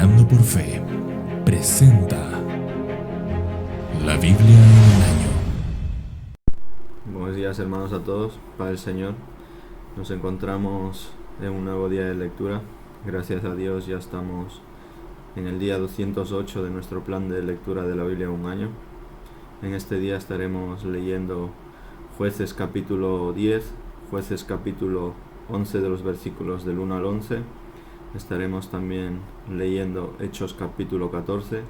Caminando por Fe presenta la Biblia en un año. Buenos días, hermanos, a todos, para el Señor. Nos encontramos en un nuevo día de lectura. Gracias a Dios ya estamos en el día 208 de nuestro plan de lectura de la Biblia en un año. En este día estaremos leyendo Jueces capítulo 10, Jueces capítulo 11 de los versículos del 1 al 11. Estaremos también leyendo Hechos capítulo 14,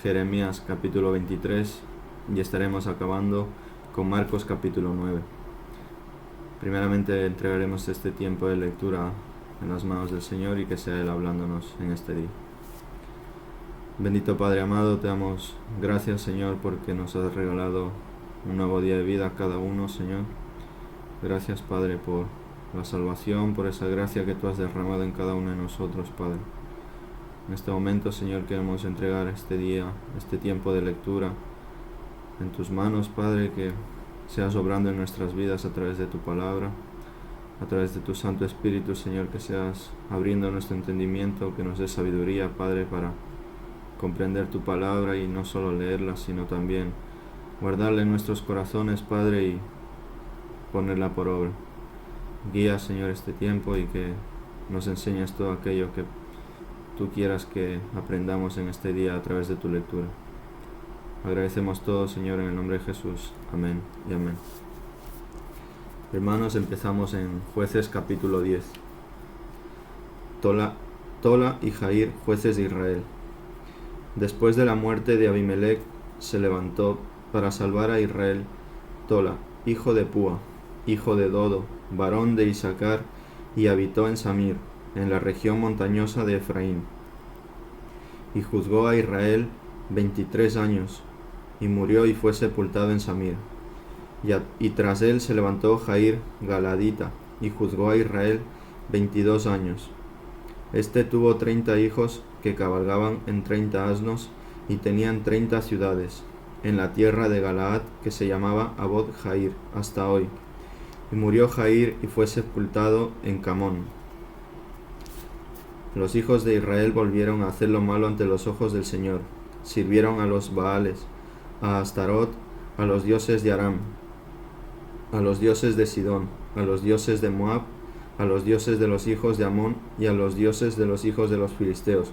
Jeremías capítulo 23 y estaremos acabando con Marcos capítulo 9. Primeramente entregaremos este tiempo de lectura en las manos del Señor y que sea Él hablándonos en este día. Bendito Padre amado, te damos gracias, Señor, porque nos has regalado un nuevo día de vida a cada uno, Señor. Gracias, Padre, por la salvación, por esa gracia que tú has derramado en cada uno de nosotros, Padre. En este momento, Señor, queremos entregar este día, este tiempo de lectura en tus manos, Padre, que seas obrando en nuestras vidas a través de tu palabra, a través de tu Santo Espíritu, Señor, que seas abriendo nuestro entendimiento, que nos dé sabiduría, Padre, para comprender tu palabra y no solo leerla, sino también guardarla en nuestros corazones, Padre, y ponerla por obra. Guía, Señor, este tiempo y que nos enseñes todo aquello que tú quieras que aprendamos en este día a través de tu lectura. Agradecemos todo, Señor, en el nombre de Jesús. Amén y amén. Hermanos, empezamos en Jueces capítulo 10. Tola y Jair, jueces de Israel. Después de la muerte de Abimelech, se levantó para salvar a Israel Tola, hijo de Púa, hijo de Dodo, varón de Isaacar, y habitó en Samir, en la región montañosa de Efraín. Y juzgó a Israel 23 años, y murió y fue sepultado en Samir. Y tras él se levantó Jair Galadita, y juzgó a Israel 22 años. Este tuvo 30 hijos que cabalgaban en 30 asnos, y tenían 30 ciudades, en la tierra de Galaad, que se llamaba Abod Jair, hasta hoy. Y murió Jair y fue sepultado en Camón. Los hijos de Israel volvieron a hacer lo malo ante los ojos del Señor. Sirvieron a los Baales, a Astarot, a los dioses de Aram, a los dioses de Sidón, a los dioses de Moab, a los dioses de los hijos de Amón y a los dioses de los hijos de los filisteos.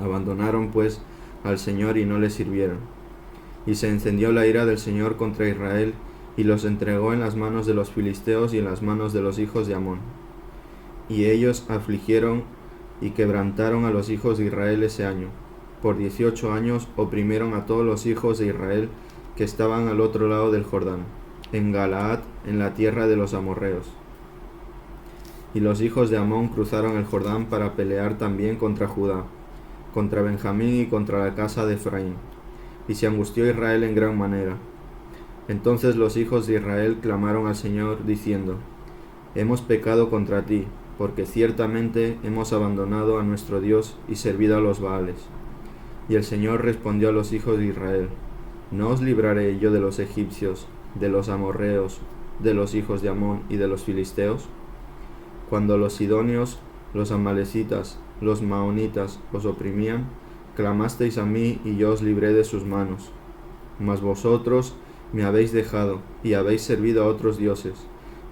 Abandonaron pues al Señor y no le sirvieron. Y se encendió la ira del Señor contra Israel, y los entregó en las manos de los filisteos y en las manos de los hijos de Amón. Y ellos afligieron y quebrantaron a los hijos de Israel ese año. Por 18 años oprimieron a todos los hijos de Israel que estaban al otro lado del Jordán, en Galaad, en la tierra de los amorreos. Y los hijos de Amón cruzaron el Jordán para pelear también contra Judá, contra Benjamín y contra la casa de Efraín. Y se angustió Israel en gran manera. Entonces los hijos de Israel clamaron al Señor, diciendo: Hemos pecado contra ti, porque ciertamente hemos abandonado a nuestro Dios y servido a los Baales. Y el Señor respondió a los hijos de Israel: ¿No os libraré yo de los egipcios, de los amorreos, de los hijos de Amón y de los filisteos? Cuando los sidonios, los amalecitas, los maonitas os oprimían, clamasteis a mí y yo os libré de sus manos. Mas vosotros me habéis dejado y habéis servido a otros dioses,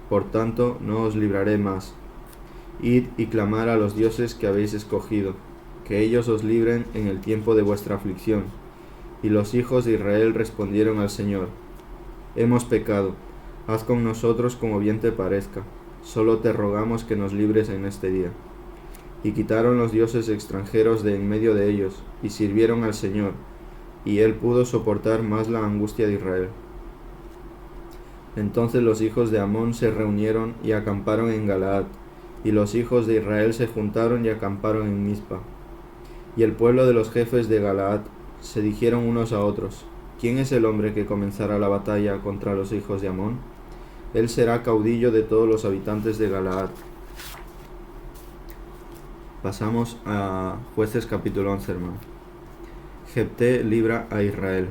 por tanto no os libraré más. Id y clamad a los dioses que habéis escogido, que ellos os libren en el tiempo de vuestra aflicción. Y los hijos de Israel respondieron al Señor: Hemos pecado, haz con nosotros como bien te parezca, solo te rogamos que nos libres en este día. Y quitaron los dioses extranjeros de en medio de ellos, y sirvieron al Señor, y él pudo soportar más la angustia de Israel. Entonces los hijos de Amón se reunieron y acamparon en Galaad, y los hijos de Israel se juntaron y acamparon en Mizpa. Y el pueblo de los jefes de Galaad se dijeron unos a otros: ¿Quién es el hombre que comenzará la batalla contra los hijos de Amón? Él será caudillo de todos los habitantes de Galaad. Pasamos a Jueces capítulo 11, hermano. Jefté libra a Israel.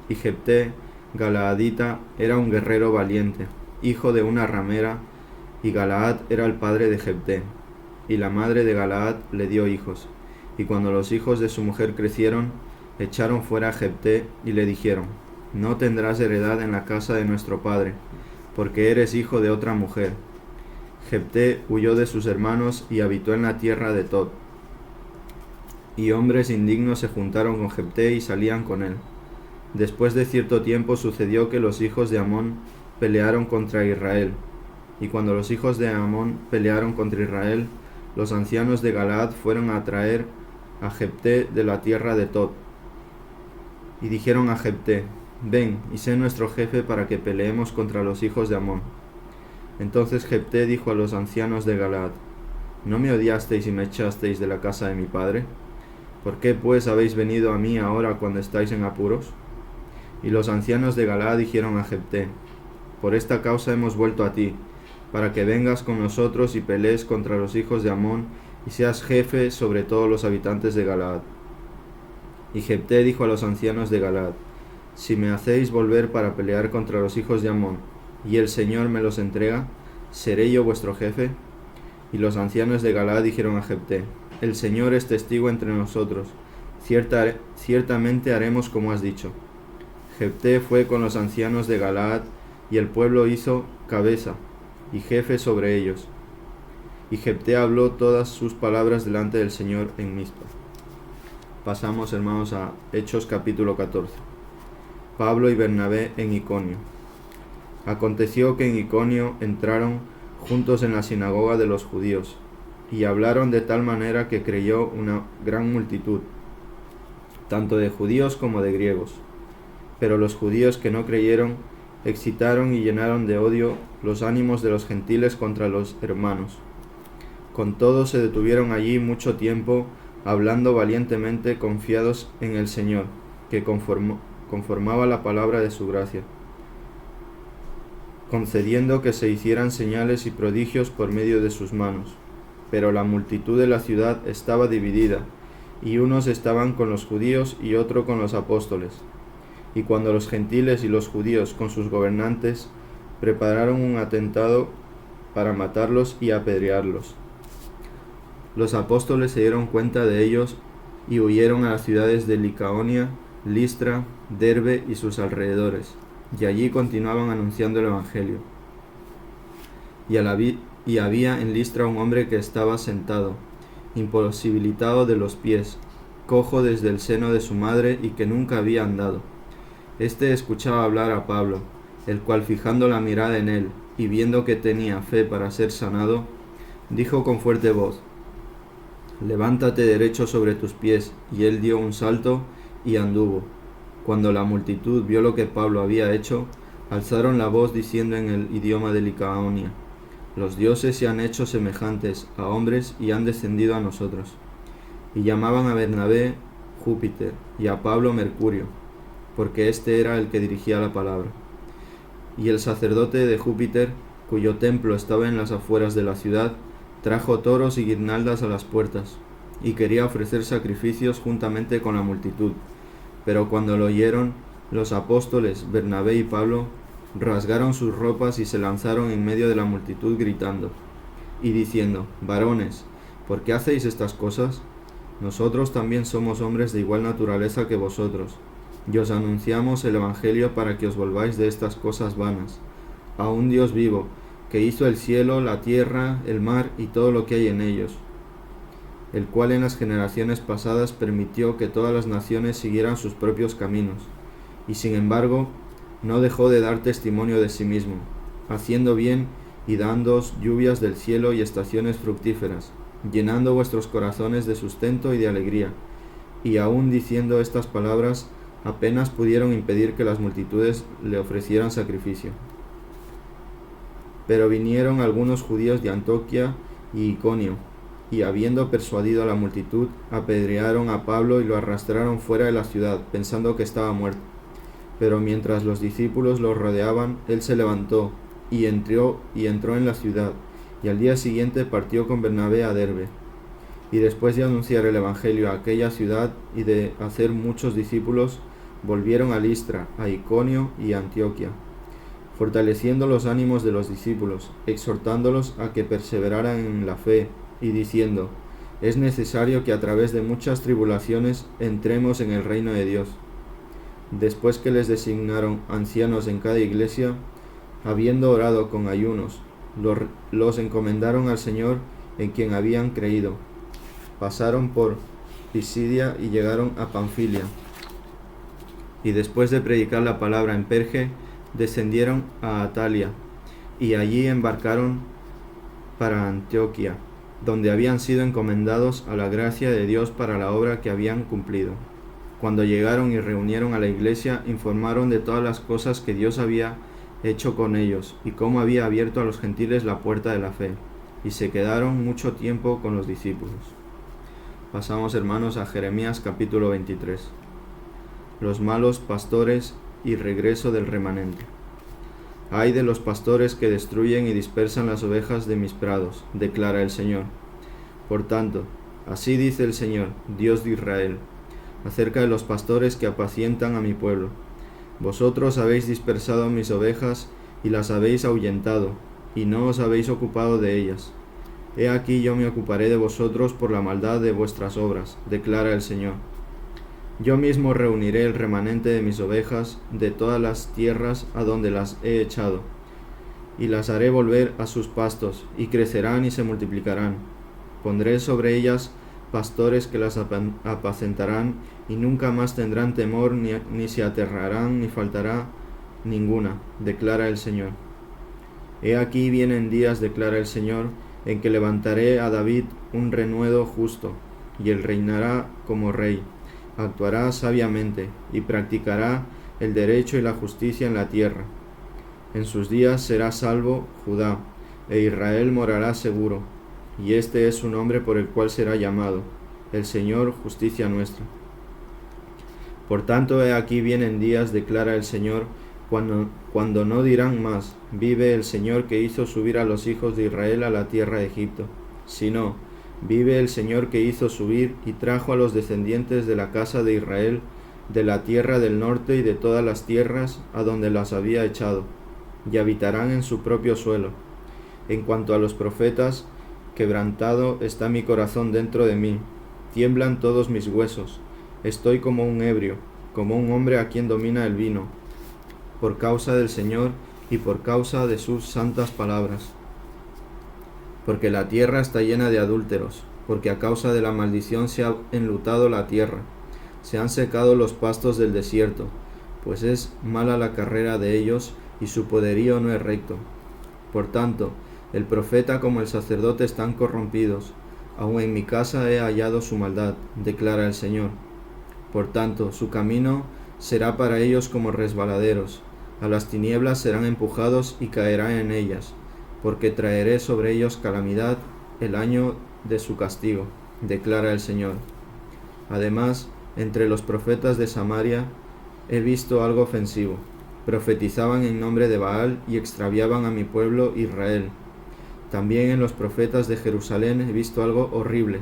Y Jefté, Galaadita, era un guerrero valiente, hijo de una ramera, y Galaad era el padre de Jefté. Y la madre de Galaad le dio hijos. Y cuando los hijos de su mujer crecieron, echaron fuera a Jefté y le dijeron: no tendrás heredad en la casa de nuestro padre, porque eres hijo de otra mujer. Jefté huyó de sus hermanos y habitó en la tierra de Tod. Y hombres indignos se juntaron con Jefté y salían con él. Después de cierto tiempo sucedió que los hijos de Amón pelearon contra Israel. Y cuando los hijos de Amón pelearon contra Israel, los ancianos de Galaad fueron a traer a Jefté de la tierra de Tod. Y dijeron a Jefté: ven y sé nuestro jefe para que peleemos contra los hijos de Amón. Entonces Jefté dijo a los ancianos de Galaad: ¿no me odiasteis y me echasteis de la casa de mi padre? ¿Por qué pues habéis venido a mí ahora cuando estáis en apuros? Y los ancianos de Galaad dijeron a Jefté: por esta causa hemos vuelto a ti, para que vengas con nosotros y pelees contra los hijos de Amón, y seas jefe sobre todos los habitantes de Galaad. Y Jefté dijo a los ancianos de Galaad: si me hacéis volver para pelear contra los hijos de Amón, y el Señor me los entrega, ¿seré yo vuestro jefe? Y los ancianos de Galaad dijeron a Jefté: el Señor es testigo entre nosotros, ciertamente haremos como has dicho. Jefté fue con los ancianos de Galaad, y el pueblo hizo cabeza y jefe sobre ellos. Y Jefté habló todas sus palabras delante del Señor en Mizpa. Pasamos, hermanos, a Hechos capítulo 14. Pablo y Bernabé en Iconio. Aconteció que en Iconio entraron juntos en la sinagoga de los judíos, y hablaron de tal manera que creyó una gran multitud, tanto de judíos como de griegos. Pero los judíos que no creyeron excitaron y llenaron de odio los ánimos de los gentiles contra los hermanos. Con todo se detuvieron allí mucho tiempo, hablando valientemente, confiados en el Señor, que conformaba la palabra de su gracia, concediendo que se hicieran señales y prodigios por medio de sus manos. Pero la multitud de la ciudad estaba dividida, y unos estaban con los judíos y otros con los apóstoles. Y cuando los gentiles y los judíos con sus gobernantes prepararon un atentado para matarlos y apedrearlos, los apóstoles se dieron cuenta de ellos y huyeron a las ciudades de Licaonia, Listra, Derbe y sus alrededores, y allí continuaban anunciando el evangelio. Y había en Listra un hombre que estaba sentado, imposibilitado de los pies, cojo desde el seno de su madre y que nunca había andado. Este escuchaba hablar a Pablo, el cual, fijando la mirada en él y viendo que tenía fe para ser sanado, dijo con fuerte voz: levántate derecho sobre tus pies. Y él dio un salto y anduvo. Cuando la multitud vio lo que Pablo había hecho, alzaron la voz diciendo en el idioma de Licaonia: los dioses se han hecho semejantes a hombres y han descendido a nosotros. Y llamaban a Bernabé Júpiter y a Pablo Mercurio, porque este era el que dirigía la palabra. Y el sacerdote de Júpiter, cuyo templo estaba en las afueras de la ciudad, trajo toros y guirnaldas a las puertas, y quería ofrecer sacrificios juntamente con la multitud. Pero cuando lo oyeron, los apóstoles Bernabé y Pablo rasgaron sus ropas y se lanzaron en medio de la multitud gritando y diciendo: varones, ¿por qué hacéis estas cosas? Nosotros también somos hombres de igual naturaleza que vosotros, y os anunciamos el evangelio para que os volváis de estas cosas vanas, a un Dios vivo, que hizo el cielo, la tierra, el mar y todo lo que hay en ellos, el cual en las generaciones pasadas permitió que todas las naciones siguieran sus propios caminos, y sin embargo no dejó de dar testimonio de sí mismo, haciendo bien y dándoos lluvias del cielo y estaciones fructíferas, llenando vuestros corazones de sustento y de alegría. Y aún diciendo estas palabras, apenas pudieron impedir que las multitudes le ofrecieran sacrificio. Pero vinieron algunos judíos de Antioquía y Iconio, y habiendo persuadido a la multitud, apedrearon a Pablo y lo arrastraron fuera de la ciudad, pensando que estaba muerto. Pero mientras los discípulos lo rodeaban, él se levantó y entró en la ciudad, y al día siguiente partió con Bernabé a Derbe. Y después de anunciar el evangelio a aquella ciudad y de hacer muchos discípulos, volvieron a Listra, a Iconio y a Antioquía, fortaleciendo los ánimos de los discípulos, exhortándolos a que perseveraran en la fe, y diciendo: Es necesario que a través de muchas tribulaciones entremos en el reino de Dios. Después que les designaron ancianos en cada iglesia, habiendo orado con ayunos, los encomendaron al Señor en quien habían creído. Pasaron por Pisidia y llegaron a Panfilia. Y después de predicar la palabra en Perge, descendieron a Atalia, y allí embarcaron para Antioquía, donde habían sido encomendados a la gracia de Dios para la obra que habían cumplido. Cuando llegaron y reunieron a la iglesia, informaron de todas las cosas que Dios había hecho con ellos, y cómo había abierto a los gentiles la puerta de la fe, y se quedaron mucho tiempo con los discípulos. Pasamos, hermanos, a Jeremías capítulo 23. Los malos pastores y regreso del remanente. Ay de los pastores que destruyen y dispersan las ovejas de mis prados, declara el Señor. Por tanto, así dice el Señor, Dios de Israel, acerca de los pastores que apacientan a mi pueblo. Vosotros habéis dispersado mis ovejas y las habéis ahuyentado, y no os habéis ocupado de ellas. He aquí yo me ocuparé de vosotros por la maldad de vuestras obras, declara el Señor. Yo mismo reuniré el remanente de mis ovejas de todas las tierras a donde las he echado, y las haré volver a sus pastos, y crecerán y se multiplicarán. Pondré sobre ellas pastores que las apacentarán, y nunca más tendrán temor, ni se aterrarán, ni faltará ninguna, declara el Señor. He aquí vienen días, declara el Señor, en que levantaré a David un renuevo justo, y él reinará como rey. Actuará sabiamente y practicará el derecho y la justicia en la tierra. En sus días será salvo Judá, e Israel morará seguro, y este es su nombre por el cual será llamado, el Señor, justicia nuestra. Por tanto, he aquí vienen días, declara el Señor, cuando no dirán más, vive el Señor que hizo subir a los hijos de Israel a la tierra de Egipto, sino, vive el Señor que hizo subir y trajo a los descendientes de la casa de Israel de la tierra del norte y de todas las tierras a donde las había echado, y habitarán en su propio suelo. En cuanto a los profetas, quebrantado está mi corazón dentro de mí, tiemblan todos mis huesos, estoy como un ebrio, como un hombre a quien domina el vino, por causa del Señor y por causa de sus santas palabras. Porque la tierra está llena de adúlteros, porque a causa de la maldición se ha enlutado la tierra, se han secado los pastos del desierto, pues es mala la carrera de ellos y su poderío no es recto. Por tanto, el profeta como el sacerdote están corrompidos, aun en mi casa he hallado su maldad, declara el Señor. Por tanto, su camino será para ellos como resbaladeros, a las tinieblas serán empujados y caerán en ellas, porque traeré sobre ellos calamidad el año de su castigo, declara el Señor. Además, entre los profetas de Samaria he visto algo ofensivo. Profetizaban en nombre de Baal y extraviaban a mi pueblo Israel. También en los profetas de Jerusalén he visto algo horrible.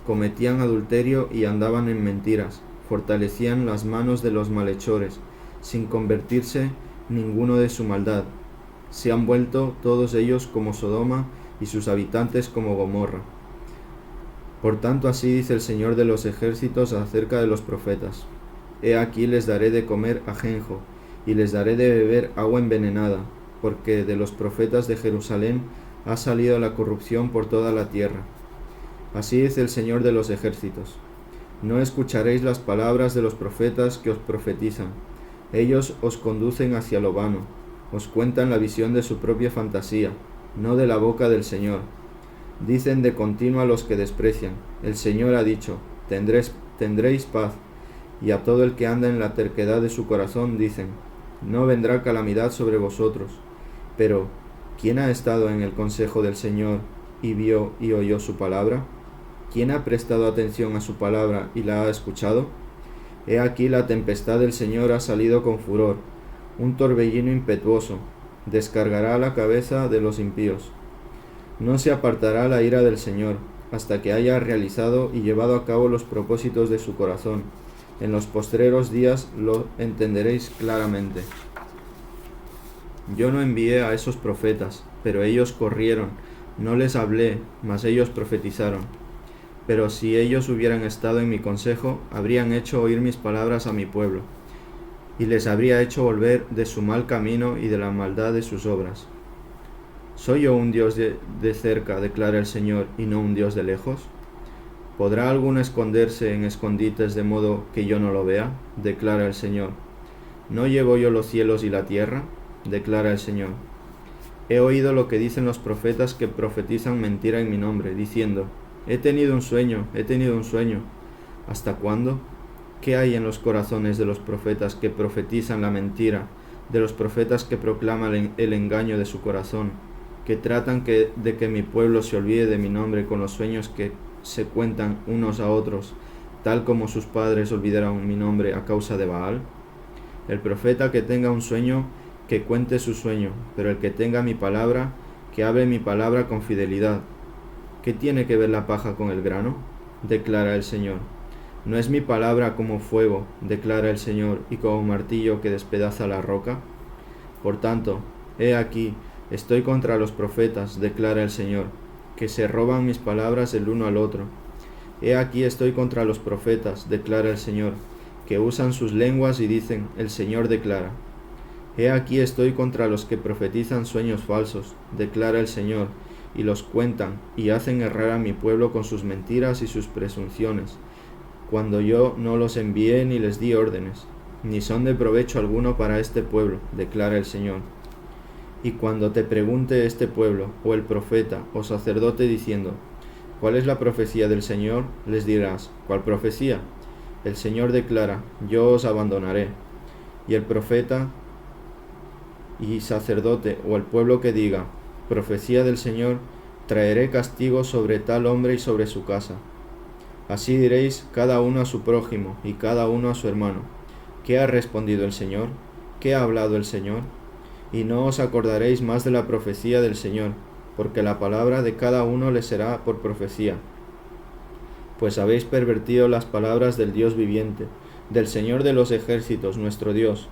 Cometían adulterio y andaban en mentiras. Fortalecían las manos de los malhechores, sin convertirse ninguno de su maldad. Se han vuelto todos ellos como Sodoma y sus habitantes como Gomorra. Por tanto, así dice el Señor de los ejércitos acerca de los profetas. He aquí les daré de comer ajenjo, y les daré de beber agua envenenada, porque de los profetas de Jerusalén ha salido la corrupción por toda la tierra. Así dice el Señor de los ejércitos. No escucharéis las palabras de los profetas que os profetizan. Ellos os conducen hacia lo vano, os cuentan la visión de su propia fantasía, no de la boca del Señor. Dicen de continuo a los que desprecian, el Señor ha dicho, tendréis paz, y a todo el que anda en la terquedad de su corazón dicen, no vendrá calamidad sobre vosotros. Pero, ¿quién ha estado en el consejo del Señor y vio y oyó su palabra? ¿Quién ha prestado atención a su palabra y la ha escuchado? He aquí la tempestad del Señor ha salido con furor, un torbellino impetuoso, descargará la cabeza de los impíos. No se apartará la ira del Señor, hasta que haya realizado y llevado a cabo los propósitos de su corazón. En los postreros días lo entenderéis claramente. Yo no envié a esos profetas, pero ellos corrieron. No les hablé, mas ellos profetizaron. Pero si ellos hubieran estado en mi consejo, habrían hecho oír mis palabras a mi pueblo, y les habría hecho volver de su mal camino y de la maldad de sus obras. ¿Soy yo un Dios de cerca, declara el Señor, y no un Dios de lejos? ¿Podrá alguno esconderse en escondites de modo que yo no lo vea? Declara el Señor. ¿No llevo yo los cielos y la tierra? Declara el Señor. He oído lo que dicen los profetas que profetizan mentira en mi nombre, diciendo: he tenido un sueño, he tenido un sueño. ¿Hasta cuándo? ¿Qué hay en los corazones de los profetas que profetizan la mentira, de los profetas que proclaman el engaño de su corazón, que tratan de que mi pueblo se olvide de mi nombre con los sueños que se cuentan unos a otros, tal como sus padres olvidaron mi nombre a causa de Baal? El profeta que tenga un sueño, que cuente su sueño, pero el que tenga mi palabra, que hable mi palabra con fidelidad. ¿Qué tiene que ver la paja con el grano? Declara el Señor. ¿No es mi palabra como fuego, declara el Señor, y como martillo que despedaza la roca? Por tanto, he aquí, estoy contra los profetas, declara el Señor, que se roban mis palabras el uno al otro. He aquí estoy contra los profetas, declara el Señor, que usan sus lenguas y dicen: el Señor declara. He aquí estoy contra los que profetizan sueños falsos, declara el Señor, y los cuentan, y hacen errar a mi pueblo con sus mentiras y sus presunciones, cuando yo no los envié ni les di órdenes, ni son de provecho alguno para este pueblo, declara el Señor. Y cuando te pregunte este pueblo, o el profeta, o sacerdote, diciendo: ¿cuál es la profecía del Señor?, les dirás: ¿cuál profecía? El Señor declara: yo os abandonaré. Y el profeta y sacerdote, o el pueblo que diga: profecía del Señor, traeré castigo sobre tal hombre y sobre su casa. Así diréis cada uno a su prójimo y cada uno a su hermano: ¿qué ha respondido el Señor? ¿Qué ha hablado el Señor? Y no os acordaréis más de la profecía del Señor, porque la palabra de cada uno le será por profecía. Pues habéis pervertido las palabras del Dios viviente, del Señor de los ejércitos, nuestro Dios.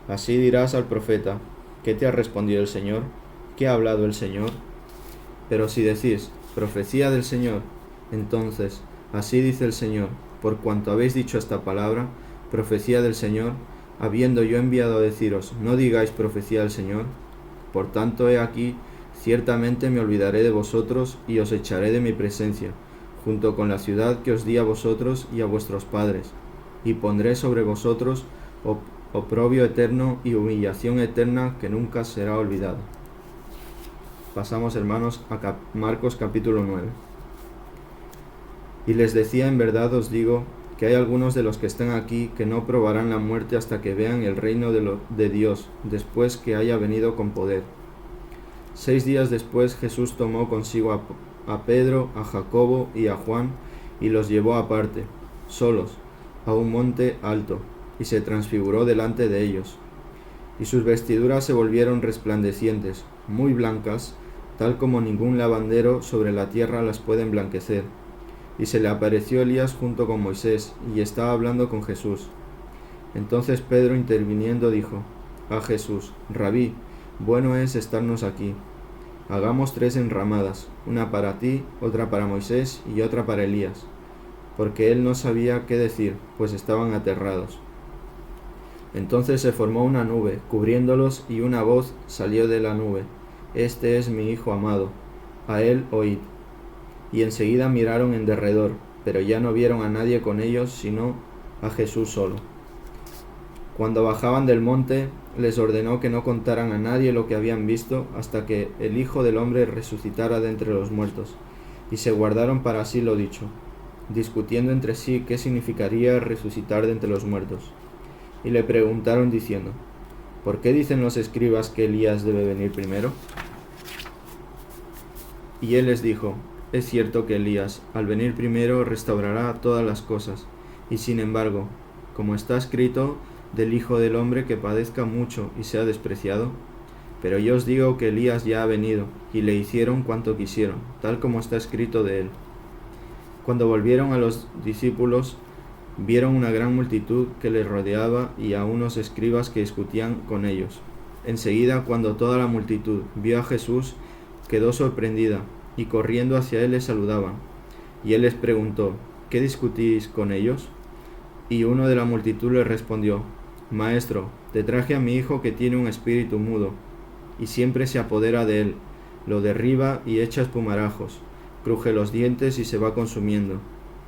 Así dirás al profeta: ¿qué te ha respondido el Señor? ¿Qué ha hablado el Señor? Pero si decís: profecía del Señor, entonces, así dice el Señor: por cuanto habéis dicho esta palabra, profecía del Señor, habiendo yo enviado a deciros: no digáis profecía del Señor. Por tanto, he aquí, ciertamente me olvidaré de vosotros y os echaré de mi presencia, junto con la ciudad que os di a vosotros y a vuestros padres, y pondré sobre vosotros oprobio eterno y humillación eterna que nunca será olvidada. Pasamos, hermanos, a Marcos capítulo 9. Y les decía: en verdad os digo que hay algunos de los que están aquí que no probarán la muerte hasta que vean el reino de Dios, después que haya venido con poder. 6 días después Jesús tomó consigo a Pedro, a Jacobo y a Juan, y los llevó aparte, solos, a un monte alto, y se transfiguró delante de ellos. Y sus vestiduras se volvieron resplandecientes, muy blancas, tal como ningún lavandero sobre la tierra las puede emblanquecer. Y se le apareció Elías junto con Moisés, y estaba hablando con Jesús. Entonces Pedro, interviniendo, dijo a Jesús: Rabí, bueno es estarnos aquí. Hagamos 3 enramadas, una para ti, otra para Moisés y otra para Elías. Porque él no sabía qué decir, pues estaban aterrados. Entonces se formó una nube, cubriéndolos, y una voz salió de la nube: Este es mi Hijo amado, a él oíd. Y enseguida miraron en derredor, pero ya no vieron a nadie con ellos, sino a Jesús solo. Cuando bajaban del monte, les ordenó que no contaran a nadie lo que habían visto, hasta que el Hijo del Hombre resucitara de entre los muertos. Y se guardaron para sí lo dicho, discutiendo entre sí qué significaría resucitar de entre los muertos. Y le preguntaron diciendo: ¿por qué dicen los escribas que Elías debe venir primero? Y él les dijo: es cierto que Elías, al venir primero, restaurará todas las cosas, y sin embargo, como está escrito del Hijo del Hombre, que padezca mucho y sea despreciado. Pero yo os digo que Elías ya ha venido, y le hicieron cuanto quisieron, tal como está escrito de él. Cuando volvieron a los discípulos, vieron una gran multitud que les rodeaba y a unos escribas que discutían con ellos. Enseguida, cuando toda la multitud vio a Jesús, quedó sorprendida, y corriendo hacia él le saludaban. Y él les preguntó: ¿qué discutís con ellos? Y uno de la multitud le respondió: Maestro, te traje a mi hijo que tiene un espíritu mudo, y siempre se apodera de él, lo derriba y echa espumarajos, cruje los dientes y se va consumiendo.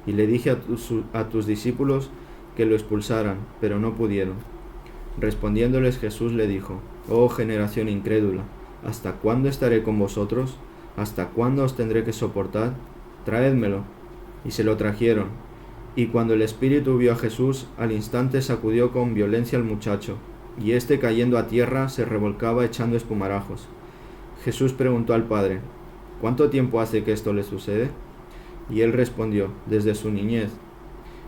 Y le dije a tus discípulos que lo expulsaran, pero no pudieron. Respondiéndoles Jesús le dijo: Oh generación incrédula, ¿hasta cuándo estaré con vosotros? ¿Hasta cuándo os tendré que soportar? Traédmelo. Y se lo trajeron. Y cuando el espíritu vio a Jesús, al instante sacudió con violencia al muchacho, y éste cayendo a tierra se revolcaba echando espumarajos. Jesús preguntó al padre: ¿cuánto tiempo hace que esto le sucede? Y él respondió: desde su niñez,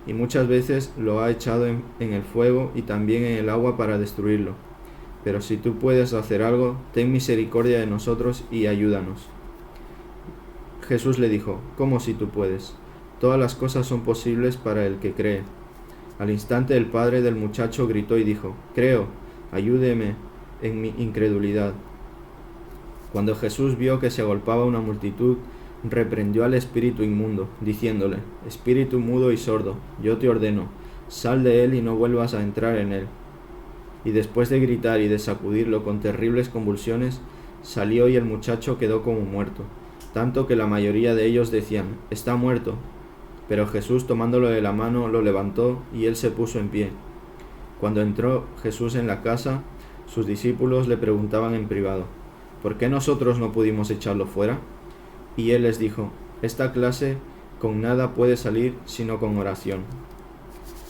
y muchas veces lo ha echado en el fuego y también en el agua para destruirlo. Pero si tú puedes hacer algo, ten misericordia de nosotros y ayúdanos. Jesús le dijo: ¿cómo si tú puedes? Todas las cosas son posibles para el que cree. Al instante el padre del muchacho gritó y dijo: creo, ayúdeme en mi incredulidad. Cuando Jesús vio que se agolpaba una multitud, reprendió al espíritu inmundo, diciéndole: espíritu mudo y sordo, yo te ordeno, sal de él y no vuelvas a entrar en él. Y después de gritar y de sacudirlo con terribles convulsiones, salió y el muchacho quedó como muerto, tanto que la mayoría de ellos decían: está muerto. Pero Jesús, tomándolo de la mano, lo levantó y él se puso en pie. Cuando entró Jesús en la casa, sus discípulos le preguntaban en privado: ¿por qué nosotros no pudimos echarlo fuera? Y él les dijo: esta clase con nada puede salir sino con oración.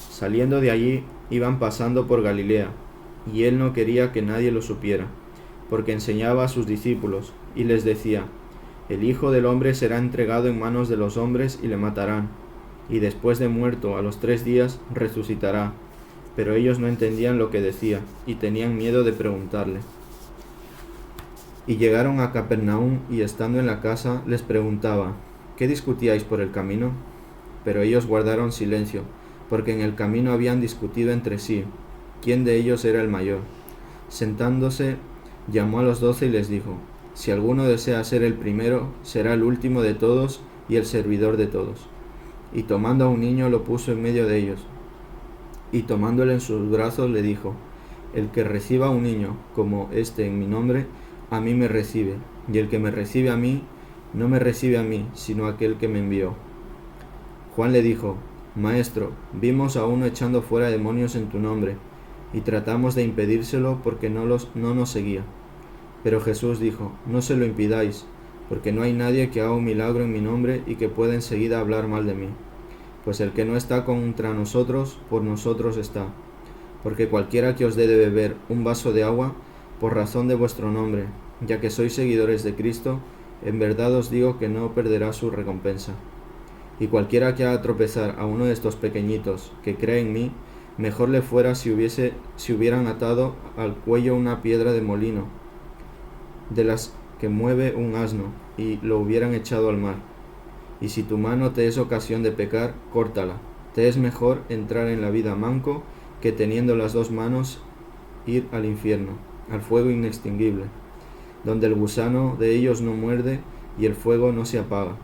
Saliendo de allí, iban pasando por Galilea, y él no quería que nadie lo supiera, porque enseñaba a sus discípulos, y les decía: el Hijo del Hombre será entregado en manos de los hombres y le matarán, y después de muerto a los 3 días resucitará. Pero ellos no entendían lo que decía, y tenían miedo de preguntarle. Y llegaron a Capernaum, y estando en la casa les preguntaba: ¿qué discutíais por el camino? Pero ellos guardaron silencio, porque en el camino habían discutido entre sí quién de ellos era el mayor. Sentándose, llamó a los 12 y les dijo: si alguno desea ser el primero, será el último de todos y el servidor de todos. Y tomando a un niño lo puso en medio de ellos, y tomándole en sus brazos le dijo: el que reciba a un niño como este en mi nombre, a mí me recibe, y el que me recibe a mí, no me recibe a mí, sino a aquel que me envió. Juan le dijo: Maestro, vimos a uno echando fuera demonios en tu nombre, y tratamos de impedírselo porque no nos seguía. Pero Jesús dijo: no se lo impidáis, porque no hay nadie que haga un milagro en mi nombre y que pueda enseguida hablar mal de mí. Pues el que no está contra nosotros, por nosotros está. Porque cualquiera que os dé de beber un vaso de agua, por razón de vuestro nombre, ya que sois seguidores de Cristo, en verdad os digo que no perderá su recompensa. Y cualquiera que haga tropezar a uno de estos pequeñitos que cree en mí, mejor le fuera si hubieran atado al cuello una piedra de molino, de las que mueve un asno, y lo hubieran echado al mar. Y si tu mano te es ocasión de pecar, córtala. Te es mejor entrar en la vida manco que teniendo las 2 manos ir al infierno, al fuego inextinguible, donde el gusano de ellos no muerde y el fuego no se apaga.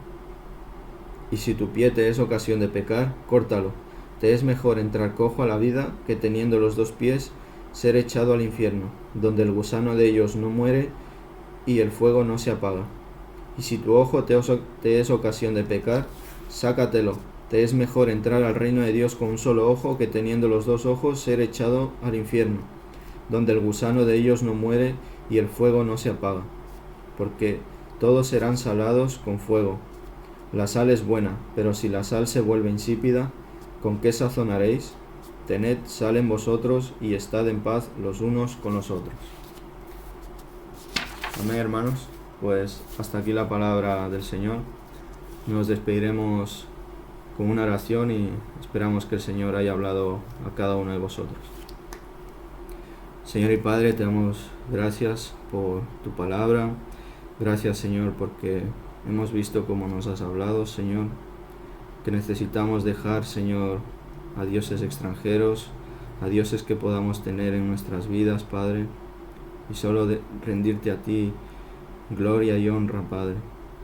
Y si tu pie te es ocasión de pecar, córtalo. Te es mejor entrar cojo a la vida que teniendo los 2 pies ser echado al infierno, donde el gusano de ellos no muere y el fuego no se apaga. Y si tu ojo te es ocasión de pecar, sácatelo. Te es mejor entrar al reino de Dios con un solo ojo que teniendo los 2 ojos ser echado al infierno, donde el gusano de ellos no muere y el fuego no se apaga. Porque todos serán salados con fuego. La sal es buena, pero si la sal se vuelve insípida, ¿con qué sazonaréis? Tened sal en vosotros y estad en paz los unos con los otros. Amén, hermanos. Pues hasta aquí la palabra del Señor. Nos despediremos con una oración y esperamos que el Señor haya hablado a cada uno de vosotros. Señor y Padre, te damos gracias por tu palabra. Gracias, Señor, porque hemos visto cómo nos has hablado, Señor, que necesitamos dejar, Señor, a dioses extranjeros, a dioses que podamos tener en nuestras vidas, Padre, y solo rendirte a ti gloria y honra, Padre,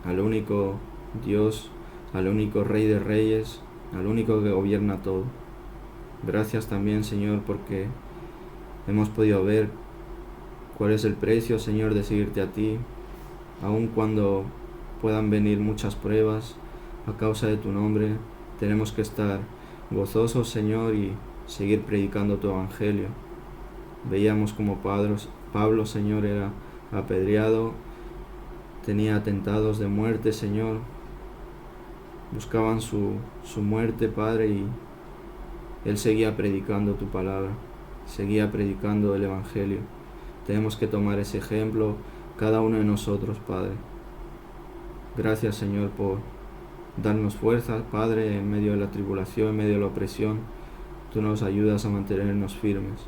al único Dios al único Rey de Reyes, al único que gobierna todo. Gracias también, Señor, porque hemos podido ver cuál es el precio, Señor, de seguirte a ti, aun cuando puedan venir muchas pruebas a causa de tu nombre. Tenemos que estar gozosos, Señor, y seguir predicando tu evangelio. Veíamos como Pablo, Señor, era apedreado, tenía atentados de muerte, Señor. Buscaban su muerte, Padre, y él seguía predicando tu palabra, seguía predicando el evangelio. Tenemos que tomar ese ejemplo cada uno de nosotros, Padre. Gracias, Señor, por darnos fuerza, Padre, en medio de la tribulación, en medio de la opresión. Tú nos ayudas a mantenernos firmes.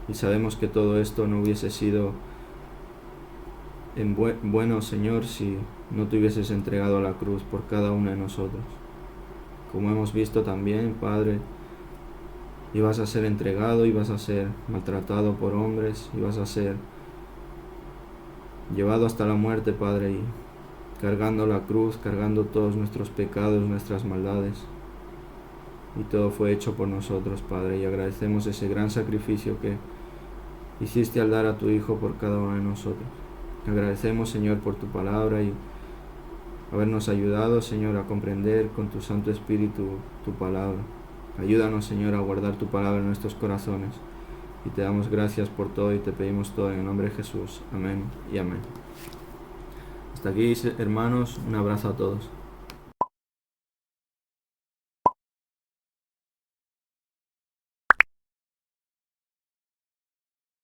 Y sabemos que todo esto no hubiese sido bueno, Señor, si no te hubieses entregado a la cruz por cada uno de nosotros. Como hemos visto también, Padre, ibas a ser entregado, ibas a ser maltratado por hombres, ibas a ser llevado hasta la muerte, Padre, y cargando la cruz, cargando todos nuestros pecados, nuestras maldades. Y todo fue hecho por nosotros, Padre, y agradecemos ese gran sacrificio que hiciste al dar a tu Hijo por cada uno de nosotros. Agradecemos, Señor, por tu palabra y habernos ayudado, Señor, a comprender con tu Santo Espíritu tu palabra. Ayúdanos, Señor, a guardar tu palabra en nuestros corazones. Y te damos gracias por todo y te pedimos todo en el nombre de Jesús. Amén y amén. Hasta aquí, hermanos, un abrazo a todos.